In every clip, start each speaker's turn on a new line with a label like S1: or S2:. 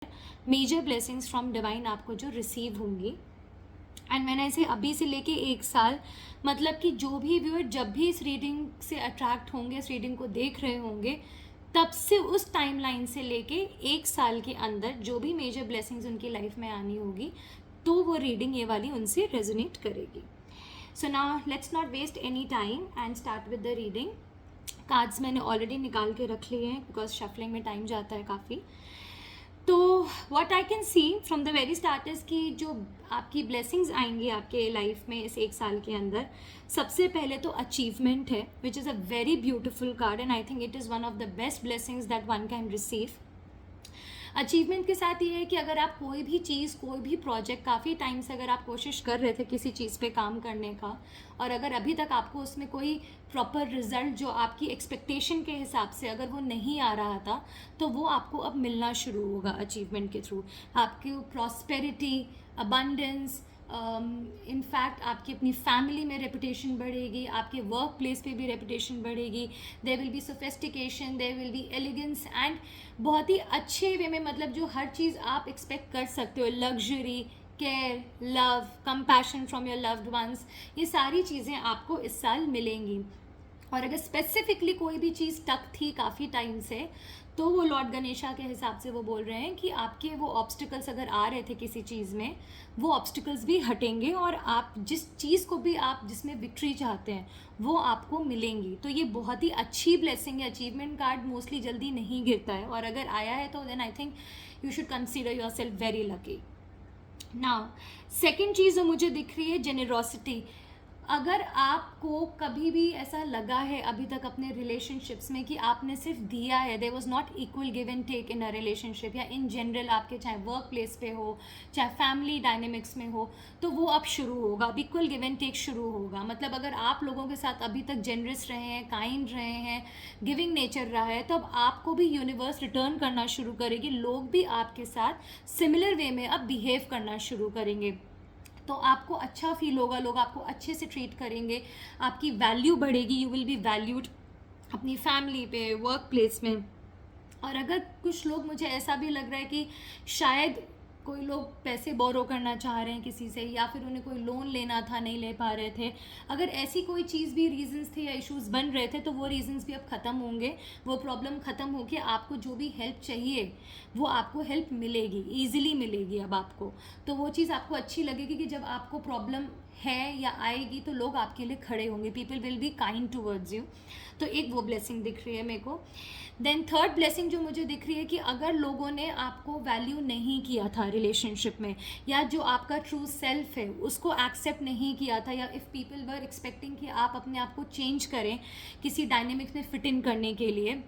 S1: Major blessings from divine आपको जो receive होंगी। एंड मैंने इसे अभी से लेके 1 साल, मतलब कि जो भी व्यूअर जब भी इस रीडिंग से अट्रैक्ट होंगे, इस रीडिंग को देख रहे होंगे, तब से उस टाइमलाइन से लेके 1 साल के अंदर जो भी मेजर ब्लेसिंग्स उनकी लाइफ में आनी होगी, तो वो रीडिंग ये वाली उनसे रेजोनेट करेगी। So now let's not waste any time and start with the reading. Cards मैंने ऑलरेडी निकाल के रख लिए हैं बिकॉज शफलिंग में टाइम जाता है काफ़ी। तो what I can see from the very start is कि जो आपकी ब्लेसिंग्स आएंगी आपके लाइफ में इस 1 साल के अंदर, सबसे पहले तो अचीवमेंट है, which is a very beautiful card and I think it is one of the best blessings that one can receive. Achievement के साथ ये है कि अगर आप कोई भी चीज़, कोई भी प्रोजेक्ट, काफ़ी टाइम से अगर आप कोशिश कर रहे थे किसी चीज़ पे काम करने का, और अगर अभी तक आपको उसमें कोई प्रॉपर रिजल्ट जो आपकी एक्सपेक्टेशन के हिसाब से अगर वो नहीं आ रहा था, तो वो आपको अब मिलना शुरू होगा अचीवमेंट के थ्रू। आपकी प्रॉस्पेरिटी, अबंडेंस, इनफैक्ट आपकी अपनी फैमिली में रेपुटेशन बढ़ेगी, आपके वर्क प्लेस पे भी रेपुटेशन बढ़ेगी। There will be sophistication, there will be elegance and बहुत ही अच्छे वे में, मतलब जो हर चीज़ आप एक्सपेक्ट कर सकते हो, luxury, care, love, compassion from your loved ones, ये सारी चीज़ें आपको इस साल मिलेंगी। और अगर स्पेसिफिकली कोई भी चीज़ टक थी काफ़ी टाइम से, तो वो लॉर्ड गणेशा के हिसाब से वो बोल रहे हैं कि आपके वो ऑब्स्टिकल्स अगर आ रहे थे किसी चीज़ में, वो ऑब्स्टिकल्स भी हटेंगे और आप जिस चीज़ को भी आप जिसमें विक्ट्री चाहते हैं वो आपको मिलेंगी। तो ये बहुत ही अच्छी ब्लेसिंग है। अचीवमेंट कार्ड मोस्टली जल्दी नहीं गिरता है, और अगर आया है तो then I think you should consider yourself very lucky. Now second चीज़ जो मुझे दिख रही है, जेनरॉसिटी। अगर आपको कभी भी ऐसा लगा है अभी तक अपने रिलेशनशिप्स में कि आपने सिर्फ दिया है, there was not equal give and take in a relationship, या इन जनरल आपके चाहे वर्क प्लेस पे हो, चाहे फैमिली डायनेमिक्स में हो, तो वो अब शुरू होगा, अब इक्वल गिव एंड टेक शुरू होगा। मतलब अगर आप लोगों के साथ अभी तक जेनरस रहे हैं, काइंड रहे हैं, गिविंग नेचर रहा है, तो अब आपको भी यूनिवर्स रिटर्न करना शुरू करेगी। लोग भी आपके साथ सिमिलर वे में अब बिहेव करना शुरू करेंगे, तो आपको अच्छा फील होगा, लोग आपको अच्छे से ट्रीट करेंगे, आपकी वैल्यू बढ़ेगी, यू विल बी वैल्यूड अपनी फैमिली पे, वर्क प्लेस में। और अगर कुछ लोग, मुझे ऐसा भी लग रहा है कि शायद कोई लोग पैसे बोरो करना चाह रहे हैं किसी से, या फिर उन्हें कोई लोन लेना था, नहीं ले पा रहे थे, अगर ऐसी कोई चीज़ भी रीजंस थे या इश्यूज बन रहे थे, तो वो रीजंस भी अब ख़त्म होंगे, वो प्रॉब्लम ख़त्म होके आपको जो भी हेल्प चाहिए वो आपको हेल्प मिलेगी, ईजिली मिलेगी अब आपको। तो वो चीज़ आपको अच्छी लगेगी कि जब आपको प्रॉब्लम है या आएगी तो लोग आपके लिए खड़े होंगे, people will be kind towards you. तो एक वो ब्लेसिंग दिख रही है मेरे को। देन थर्ड ब्लेसिंग जो मुझे दिख रही है कि अगर लोगों ने आपको वैल्यू नहीं किया था रिलेशनशिप में, या जो आपका ट्रू सेल्फ है उसको एक्सेप्ट नहीं किया था, या इफ़ पीपल वर एक्सपेक्टिंग कि आप अपने आप को चेंज करें किसी डायनेमिक्स में फिट इन करने के लिए,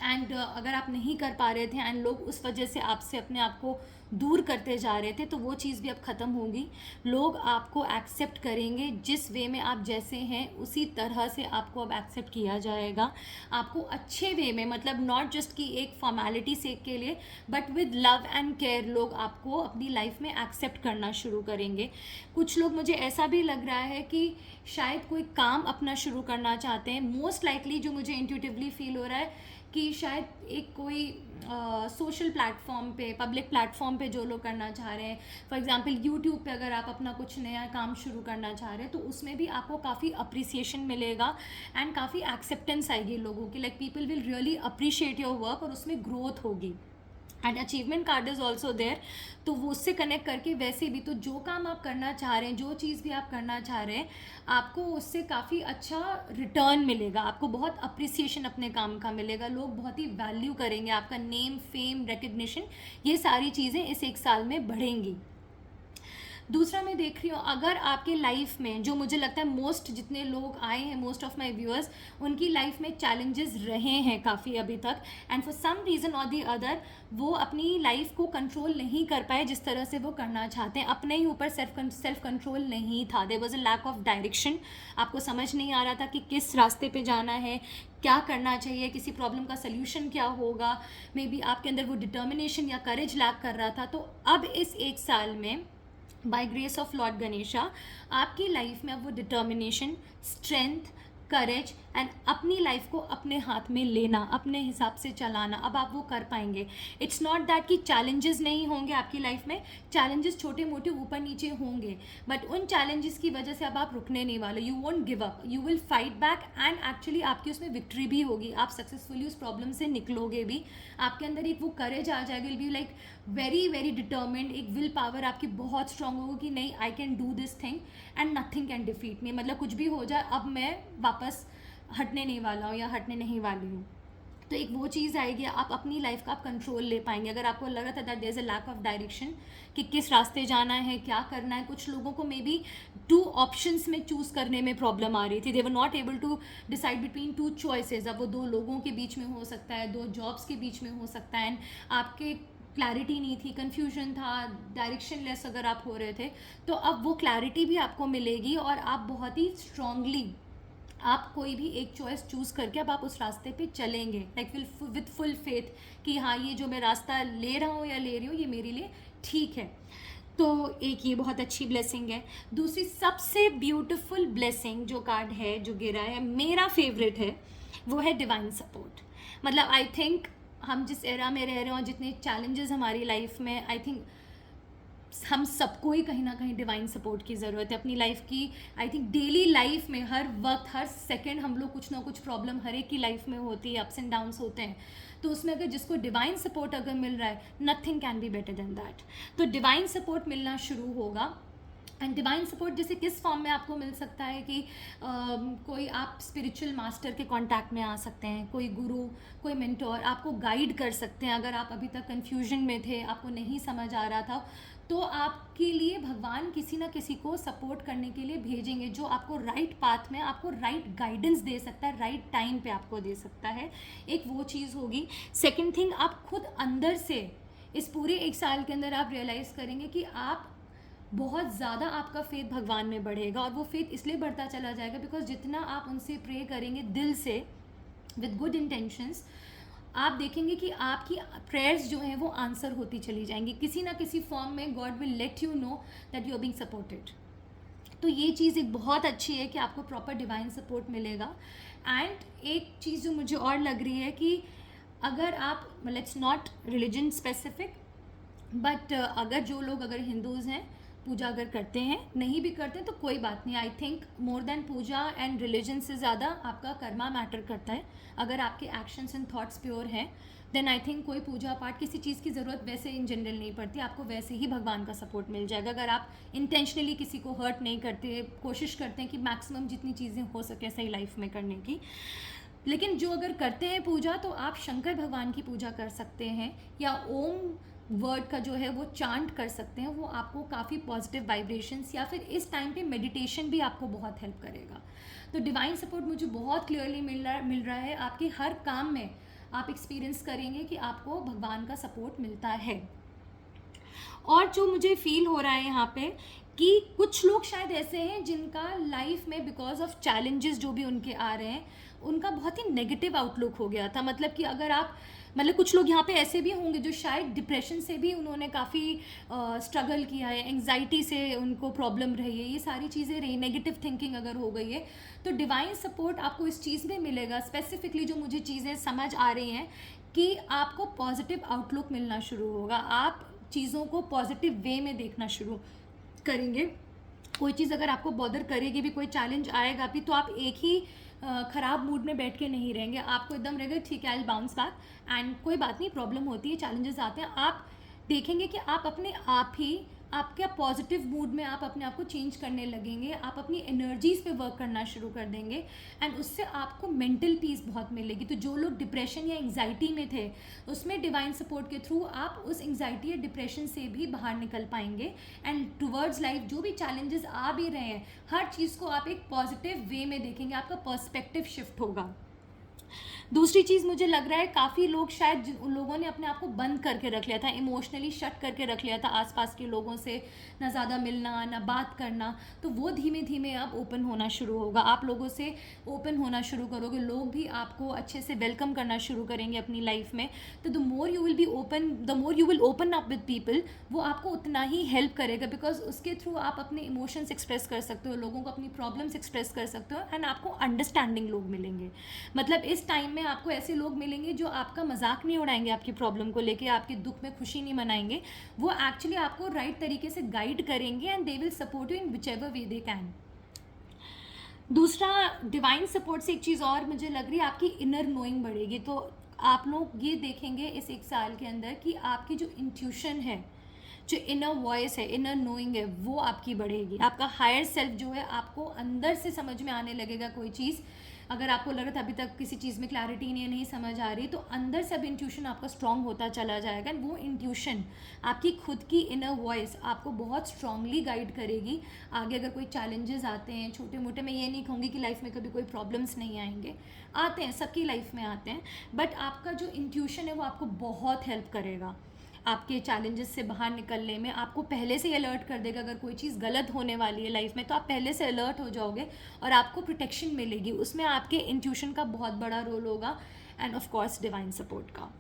S1: एंड अगर आप नहीं कर पा रहे थे एंड लोग उस वजह से आपसे अपने आप को दूर करते जा रहे थे, तो वो चीज़ भी अब ख़त्म होगी। लोग आपको एक्सेप्ट करेंगे, जिस वे में आप जैसे हैं उसी तरह से आपको अब एक्सेप्ट किया जाएगा, आपको अच्छे वे में, मतलब नॉट जस्ट कि एक फॉर्मेलिटी से के लिए, but with love and care लोग आपको अपनी लाइफ में एक्सेप्ट करना शुरू करेंगे। कुछ लोग, मुझे ऐसा भी लग रहा है कि शायद कोई काम अपना शुरू करना चाहते हैं, मोस्ट लाइकली जो मुझे इंट्यूटिवली फील हो रहा है कि शायद एक कोई सोशल प्लेटफॉर्म पे, पब्लिक प्लेटफॉर्म पे जो लोग करना चाह रहे हैं, फॉर एग्जांपल यूट्यूब पे अगर आप अपना कुछ नया काम शुरू करना चाह रहे हैं, तो उसमें भी आपको काफ़ी अप्रिसिएशन मिलेगा एंड काफ़ी एक्सेप्टेंस आएगी लोगों की, like people will really appreciate your work, और उसमें ग्रोथ होगी। And achievement card is also there, तो वो उससे कनेक्ट करके वैसे भी, तो जो काम आप करना चाह रहे हैं, जो चीज़ भी आप करना चाह रहे हैं, आपको उससे काफ़ी अच्छा रिटर्न मिलेगा, आपको बहुत अप्रिसिएशन अपने काम का मिलेगा, लोग बहुत ही वैल्यू करेंगे, आपका नेम, फेम, रिकग्निशन, ये सारी चीज़ें इस 1 साल में बढ़ेंगी। दूसरा मैं देख रही हूँ, अगर आपके लाइफ में, जो मुझे लगता है मोस्ट जितने लोग आए हैं, मोस्ट ऑफ माय व्यूअर्स, उनकी लाइफ में चैलेंजेस रहे हैं काफ़ी अभी तक, एंड फॉर सम रीज़न और दी अदर वो अपनी लाइफ को कंट्रोल नहीं कर पाए जिस तरह से वो करना चाहते हैं, अपने ही ऊपर सेल्फ कंट्रोल नहीं था, there was a lack of direction, आपको समझ नहीं आ रहा था कि किस रास्ते पे जाना है, क्या करना चाहिए, किसी प्रॉब्लम का सल्यूशन क्या होगा, मे बी आपके अंदर वो डिटर्मिनेशन या करेज लैक कर रहा था। तो अब इस 1 साल में by grace of Lord Ganesha आपकी लाइफ में अब वो डिटर्मिनेशन, स्ट्रेंथ, करेज एंड अपनी लाइफ को अपने हाथ में लेना, अपने हिसाब से चलाना, अब आप वो कर पाएंगे। इट्स नॉट दैट कि चैलेंजेस नहीं होंगे आपकी लाइफ में, चैलेंजेस छोटे मोटे ऊपर नीचे होंगे, बट उन चैलेंजेस की वजह से अब आप रुकने नहीं वाले। You won't give up, you will fight back and actually आपकी उसमें विक्ट्री भी होगी, आप सक्सेसफुली उस प्रॉब्लम से निकलोगे भी। आपके अंदर एक वो करेज आ जाएगा, will be like very very determined, एक विल पावर आपकी बहुत स्ट्रांग होगी कि नहीं, I can do this thing and nothing can defeat me. मतलब कुछ भी हो जाए, अब मैं वापस हटने नहीं वाला हूँ या हटने नहीं वाली हूँ। तो एक वो चीज़ आएगी, आप अपनी लाइफ का आप कंट्रोल ले पाएंगे। अगर आपको लग रहा था that there is a lack of direction कि किस रास्ते जाना है, क्या करना है, कुछ लोगों को मे बी 2 ऑप्शंस में चूज़ करने में प्रॉब्लम आ रही थी, they were not able to decide between 2 choices. अब वो 2 लोगों के बीच में हो सकता है, 2 जॉब्स के बीच में हो सकता है, एंड आपके क्लैरिटी नहीं थी, कन्फ्यूजन था, डायरेक्शन लेस अगर आप हो रहे थे, तो अब वो क्लैरिटी भी आपको मिलेगी और आप बहुत ही स्ट्रांगली आप कोई भी एक चॉइस चूज़ करके अब आप उस रास्ते पे चलेंगे, लाइक विथ फुल फेथ कि हाँ, ये जो मैं रास्ता ले रहा हूँ या ले रही हूँ ये मेरे लिए ठीक है। तो एक ये बहुत अच्छी ब्लेसिंग है। दूसरी सबसे ब्यूटीफुल ब्लेसिंग जो कार्ड है जो गिरा है, मेरा फेवरेट है, वो है डिवाइन सपोर्ट। मतलब आई थिंक हम जिस एरा में रह रहे हैं और जितने चैलेंजेस हमारी लाइफ में, आई थिंक हम सबको ही कहीं ना कहीं डिवाइन सपोर्ट की ज़रूरत है अपनी लाइफ की। आई थिंक डेली लाइफ में हर वक्त हर सेकंड हम लोग कुछ ना कुछ प्रॉब्लम हर एक की लाइफ में होती है, अप्स एंड डाउन्स होते हैं। तो उसमें अगर जिसको डिवाइन सपोर्ट अगर मिल रहा है, nothing can be better than that. तो डिवाइन सपोर्ट मिलना शुरू होगा। एंड डिवाइन सपोर्ट जैसे किस फॉर्म में आपको मिल सकता है कि कोई आप स्पिरिचुअल मास्टर के कांटेक्ट में आ सकते हैं, कोई गुरु, कोई मेंटोर आपको गाइड कर सकते हैं। अगर आप अभी तक कन्फ्यूजन में थे, आपको नहीं समझ आ रहा था, तो आपके लिए भगवान किसी ना किसी को सपोर्ट करने के लिए भेजेंगे जो आपको राइट पाथ में आपको राइट गाइडेंस दे सकता है, राइट टाइम पे आपको दे सकता है। एक वो चीज़ होगी। सेकंड थिंग, आप खुद अंदर से इस पूरे 1 साल के अंदर आप रियलाइज़ करेंगे कि आप बहुत ज़्यादा आपका फेथ भगवान में बढ़ेगा। और वो फेथ इसलिए बढ़ता चला जाएगा बिकॉज जितना आप उनसे प्रे करेंगे दिल से विद गुड इंटेंशंस, आप देखेंगे कि आपकी प्रेयर्स जो हैं वो आंसर होती चली जाएंगी। किसी ना किसी फॉर्म में God will let you know that you are being supported. तो ये चीज़ एक बहुत अच्छी है कि आपको प्रॉपर डिवाइन सपोर्ट मिलेगा। एंड एक चीज़ जो मुझे और लग रही है कि अगर आप, मतलब it's not religion specific, but अगर जो लोग अगर हिंदूज़ हैं, पूजा अगर करते हैं, नहीं भी करते हैं तो कोई बात नहीं। I think more than puja and religion से ज़्यादा आपका कर्मा मैटर करता है। अगर आपके एक्शंस एंड थॉट्स प्योर हैं, देन आई थिंक कोई पूजा पाठ किसी चीज़ की ज़रूरत वैसे इन जनरल नहीं पड़ती, आपको वैसे ही भगवान का सपोर्ट मिल जाएगा। अगर आप इंटेंशनली किसी को हर्ट नहीं करते, कोशिश करते हैं कि मैक्सिमम जितनी चीज़ें हो सके सही लाइफ में करने की। लेकिन जो अगर करते हैं पूजा, तो आप शंकर भगवान की पूजा कर सकते हैं या ओम वर्ड का जो है वो चांट कर सकते हैं। वो आपको काफ़ी पॉजिटिव वाइब्रेशंस, या फिर इस टाइम पे मेडिटेशन भी आपको बहुत हेल्प करेगा। तो डिवाइन सपोर्ट मुझे बहुत क्लियरली मिल रहा है। आपके हर काम में आप एक्सपीरियंस करेंगे कि आपको भगवान का सपोर्ट मिलता है। और जो मुझे फील हो रहा है यहाँ पे कि कुछ लोग शायद ऐसे हैं जिनका लाइफ में बिकॉज ऑफ चैलेंजेस जो भी उनके आ रहे हैं, उनका बहुत ही नेगेटिव आउटलुक हो गया था। मतलब कि अगर आप, मतलब कुछ लोग यहाँ पे ऐसे भी होंगे जो शायद डिप्रेशन से भी उन्होंने काफ़ी स्ट्रगल किया है, एंग्जाइटी से उनको प्रॉब्लम रही है, ये सारी चीज़ें रही, नेगेटिव थिंकिंग अगर हो गई है, तो डिवाइन सपोर्ट आपको इस चीज़ में मिलेगा। स्पेसिफिकली जो मुझे चीज़ें समझ आ रही हैं कि आपको पॉजिटिव आउटलुक मिलना शुरू होगा, आप चीज़ों को पॉजिटिव वे में देखना शुरू करेंगे। कोई चीज़ अगर आपको बॉदर करेगी भी, कोई चैलेंज आएगा भी, तो आप एक ही ख़राब मूड में बैठ के नहीं रहेंगे। आपको एकदम रहेगा ठीक है, I will bounce back, and कोई बात नहीं, प्रॉब्लम होती है, चैलेंजेस आते हैं, आप देखेंगे कि आप अपने आप ही आपके पॉजिटिव मूड में आप अपने आप को चेंज करने लगेंगे, आप अपनी एनर्जीज़ पे वर्क करना शुरू कर देंगे, एंड उससे आपको मेंटल पीस बहुत मिलेगी। तो जो लोग डिप्रेशन या एंग्जाइटी में थे, उसमें डिवाइन सपोर्ट के थ्रू आप उस एंग्जाइटी या डिप्रेशन से भी बाहर निकल पाएंगे, एंड टुवर्ड्स लाइफ जो भी चैलेंजेस आ भी रहे हैं, हर चीज़ को आप एक पॉजिटिव वे में देखेंगे, आपका पर्सपेक्टिव शिफ्ट होगा। दूसरी चीज़ मुझे लग रहा है काफ़ी लोग शायद उन लोगों ने अपने आप को बंद करके रख लिया था, इमोशनली शट करके रख लिया था आसपास के लोगों से, ना ज़्यादा मिलना ना बात करना, तो वो धीमे धीमे अब ओपन होना शुरू होगा। आप लोगों से ओपन होना शुरू करोगे, लोग भी आपको अच्छे से वेलकम करना शुरू करेंगे अपनी लाइफ में। तो the more you will be open, the more you will open up with people, वो आपको उतना ही हेल्प करेगा, बिकॉज उसके थ्रू आप अपने इमोशंस एक्सप्रेस कर सकते हो, लोगों को अपनी प्रॉब्लम्स एक्सप्रेस कर सकते हो, एंड आपको अंडरस्टैंडिंग लोग मिलेंगे। मतलब इस टाइम में आपको ऐसे लोग मिलेंगे जो आपका मजाक नहीं उड़ाएंगे, आपकी प्रॉब्लम को लेके आपके दुख में खुशी नहीं मनाएंगे, वो एक्चुअली आपको राइट तरीके से गाइड करेंगे and they will support you in which ever way they can. दूसरा, डिवाइन सपोर्ट से एक चीज़ और मुझे लग रही है, आपकी इनर नोइंग बढ़ेगी। तो आप लोग ये देखेंगे इस एक साल के अंदर कि आपकी जो इंट्यूशन है, जो इनर वॉइस है, इनर नोइंग है, वो आपकी बढ़ेगी। आपका हायर सेल्फ जो है, आपको अंदर से समझ में आने लगेगा कोई चीज़। अगर आपको लग रहा था अभी तक किसी चीज़ में क्लैरिटी नहीं समझ आ रही, तो अंदर से अब इंट्यूशन आपका स्ट्रांग होता चला जाएगा, एंड वो इंट्यूशन, आपकी खुद की इनर वॉइस आपको बहुत स्ट्रांगली गाइड करेगी आगे। अगर कोई चैलेंजेस आते हैं छोटे मोटे, मैं ये नहीं कहूँगी कि लाइफ में कभी कोई प्रॉब्लम्स नहीं आएंगे, आते हैं, सबकी लाइफ में आते हैं, बट आपका जो इंट्यूशन है वो आपको बहुत हेल्प करेगा आपके चैलेंजेस से बाहर निकलने में। आपको पहले से ही अलर्ट कर देगा, अगर कोई चीज़ गलत होने वाली है लाइफ में तो आप पहले से अलर्ट हो जाओगे और आपको प्रोटेक्शन मिलेगी। उसमें आपके इंट्यूशन का बहुत बड़ा रोल होगा, end of course divine support का।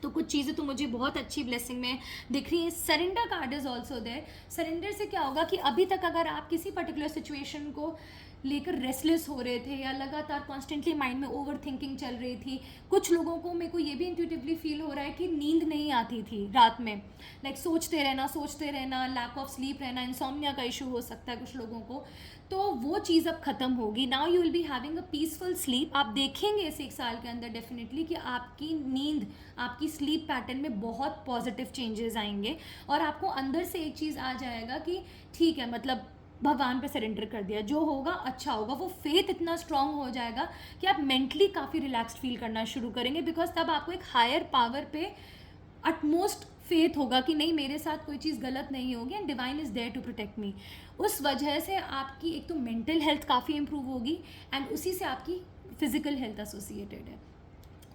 S1: तो कुछ चीज़ें तो मुझे बहुत अच्छी ब्लेसिंग में दिख रही है। Surrender card is also there. Surrender से क्या होगा कि अभी तक अगर आप किसी पर्टिकुलर सिचुएशन को लेकर रेस्टलेस हो रहे थे या लगातार कॉन्स्टेंटली माइंड में ओवर थिंकिंग चल रही थी, कुछ लोगों को, मेरे को ये भी इंट्यूटिवली फील हो रहा है कि नींद नहीं आती थी रात में, लाइक सोचते रहना, लैक ऑफ स्लीप रहना, इंसोम्निया का इशू हो सकता है कुछ लोगों को, तो वो चीज़ अब ख़त्म होगी। Now you will be having a peaceful sleep. आप देखेंगे इस एक साल के अंदर डेफिनेटली कि आपकी नींद, आपकी स्लीप पैटर्न में बहुत पॉजिटिव चेंजेस आएंगे, और आपको अंदर से एक चीज़ आ जाएगा कि ठीक है, मतलब भगवान पे सरेंडर कर दिया, जो होगा अच्छा होगा। वो फेथ इतना स्ट्रांग हो जाएगा कि आप मेंटली काफ़ी रिलैक्स्ड फील करना शुरू करेंगे, बिकॉज तब आपको एक हायर पावर पे अटमोस्ट फेथ होगा कि नहीं, मेरे साथ कोई चीज़ गलत नहीं होगी, and divine is there to protect me. उस वजह से आपकी एक तो मेंटल हेल्थ काफ़ी इंप्रूव होगी, एंड उसी से आपकी फिजिकल हेल्थ एसोसिएटेड है।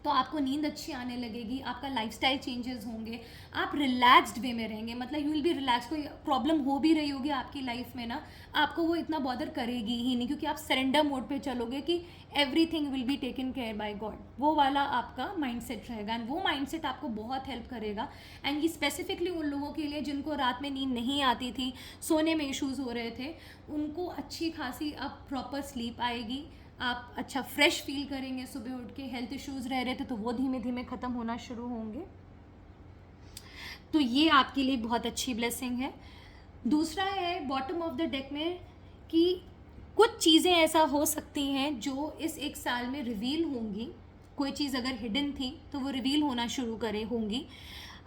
S1: तो आपको नींद अच्छी आने लगेगी, आपका लाइफस्टाइल चेंजेस होंगे, आप रिलैक्स्ड वे में रहेंगे, मतलब यू विल बी रिलैक्स। कोई प्रॉब्लम हो भी रही होगी आपकी लाइफ में ना, आपको वो इतना बॉदर करेगी ही नहीं, क्योंकि आप सरेंडर मोड पे चलोगे कि everything will be taken care by God. वो वाला आपका माइंडसेट रहेगा, एंड वो माइंडसेट आपको बहुत हेल्प करेगा। एंड ये स्पेसिफिकली उन लोगों के लिए जिनको रात में नींद नहीं आती थी, सोने में इश्यूज़ हो रहे थे, उनको अच्छी खासी अब प्रॉपर स्लीप आएगी, आप अच्छा फ्रेश फील करेंगे सुबह उठ के। हेल्थ इश्यूज़ रह रहे थे तो वो धीमे धीमे ख़त्म होना शुरू होंगे। तो ये आपके लिए बहुत अच्छी ब्लेसिंग है। दूसरा है बॉटम ऑफ द डेक में कि कुछ चीज़ें ऐसा हो सकती हैं जो इस एक साल में रिवील होंगी। कोई चीज़ अगर हिडन थी तो वो रिवील होना शुरू करे होंगी।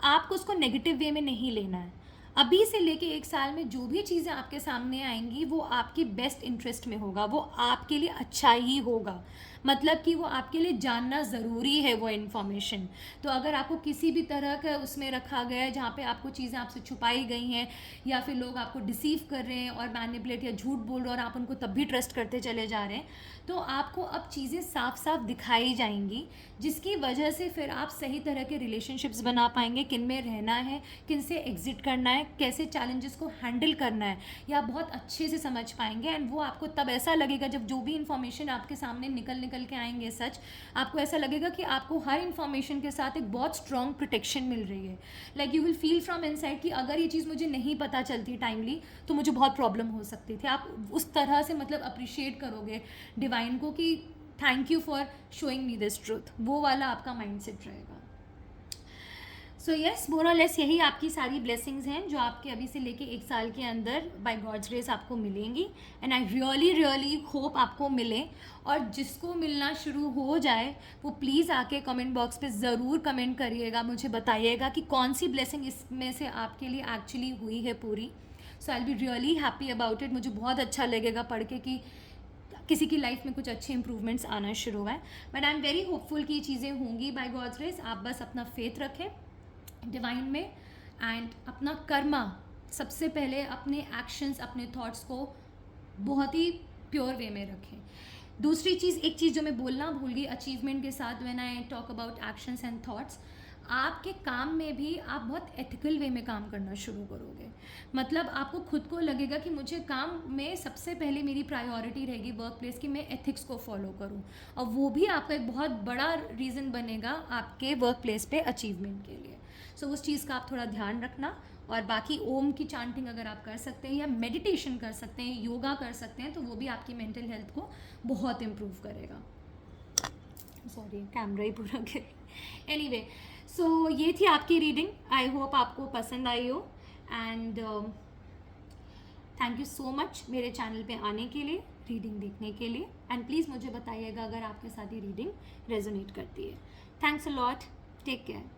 S1: आपको उसको नेगेटिव वे में नहीं लेना है। अभी से लेके एक साल में जो भी चीज़ें आपके सामने आएंगी वो आपके बेस्ट इंटरेस्ट में होगा, वो आपके लिए अच्छा ही होगा। मतलब कि वो आपके लिए जानना ज़रूरी है वो इन्फॉर्मेशन। तो अगर आपको किसी भी तरह का उसमें रखा गया है जहाँ पे आपको चीज़ें आपसे छुपाई गई हैं, या फिर लोग आपको डिसीव कर रहे हैं और मैनिपुलेट या झूठ बोल रहे हैं और आप उनको तब भी ट्रस्ट करते चले जा रहे हैं, तो आपको अब चीज़ें साफ साफ दिखाई जाएंगी, जिसकी वजह से फिर आप सही तरह के रिलेशनशिप्स बना पाएंगे। किन में रहना है, किन से एग्जिट करना है, कैसे चैलेंजेस को हैंडल करना है, या बहुत अच्छे से समझ पाएंगे। एंड वो आपको तब ऐसा लगेगा जब जो भी इन्फॉर्मेशन आपके सामने निकल के आएंगे सच, आपको ऐसा लगेगा कि आपको हर इन्फॉर्मेशन के साथ एक बहुत स्ट्रॉन्ग प्रोटेक्शन मिल रही है। Like you will feel from inside कि अगर ये चीज़ मुझे नहीं पता चलती टाइमली तो मुझे बहुत प्रॉब्लम हो सकती थी। आप उस तरह से मतलब अप्रिशिएट करोगे डिवाइन को कि thank you for showing me this truth. वो वाला आपका माइंडसेट रहेगा। सो येस, मोर और लेस यही आपकी सारी ब्लेसिंग्स हैं जो आपके अभी से लेके एक साल के अंदर बाय गॉड्स ग्रेस आपको मिलेंगी। एंड आई रियली होप आपको मिले, और जिसको मिलना शुरू हो जाए वो प्लीज़ आके कमेंट बॉक्स पे ज़रूर कमेंट करिएगा, मुझे बताइएगा कि कौन सी ब्लेसिंग इसमें से आपके लिए एक्चुअली हुई है पूरी। So I will be really happy about it. मुझे बहुत अच्छा लगेगा पढ़ के कि किसी की लाइफ में कुछ अच्छे इंप्रूवमेंट्स आना शुरू हुआ है। But I am very hopeful कि ये चीज़ें होंगी बाय गॉड्स ग्रेस। आप बस अपना फेथ रखें डिवाइन में, एंड अपना कर्मा, सबसे पहले अपने एक्शंस, अपने थॉट्स को बहुत ही प्योर वे में रखें। दूसरी चीज़, एक चीज़ जो मैं बोलना भूल गई अचीवमेंट के साथ, when I talk about actions and thoughts, आपके काम में भी आप बहुत एथिकल वे में काम करना शुरू करोगे। मतलब आपको खुद को लगेगा कि मुझे काम में सबसे पहले मेरी प्रायोरिटी रहेगी वर्क प्लेस की, मैं एथिक्स को फॉलो करूँ, और वो भी आपका एक बहुत बड़ा रीज़न बनेगा आपके वर्क प्लेस पे अचीवमेंट के लिए। सो उस चीज़ का आप थोड़ा ध्यान रखना। और बाकी ओम की चांटिंग अगर आप कर सकते हैं या मेडिटेशन कर सकते हैं, योगा कर सकते हैं, तो वो भी आपकी मेंटल हेल्थ को बहुत इम्प्रूव करेगा। सॉरी, कैमरा ही पूरा गिर। एनीवे, सो ये थी आपकी रीडिंग। आई होप आपको पसंद आई हो, and thank you so much मेरे चैनल पे आने के लिए, रीडिंग देखने के लिए, एंड प्लीज़ मुझे बताइएगा अगर आपके साथ ये रीडिंग रेजोनेट करती है। Thanks a lot, take care.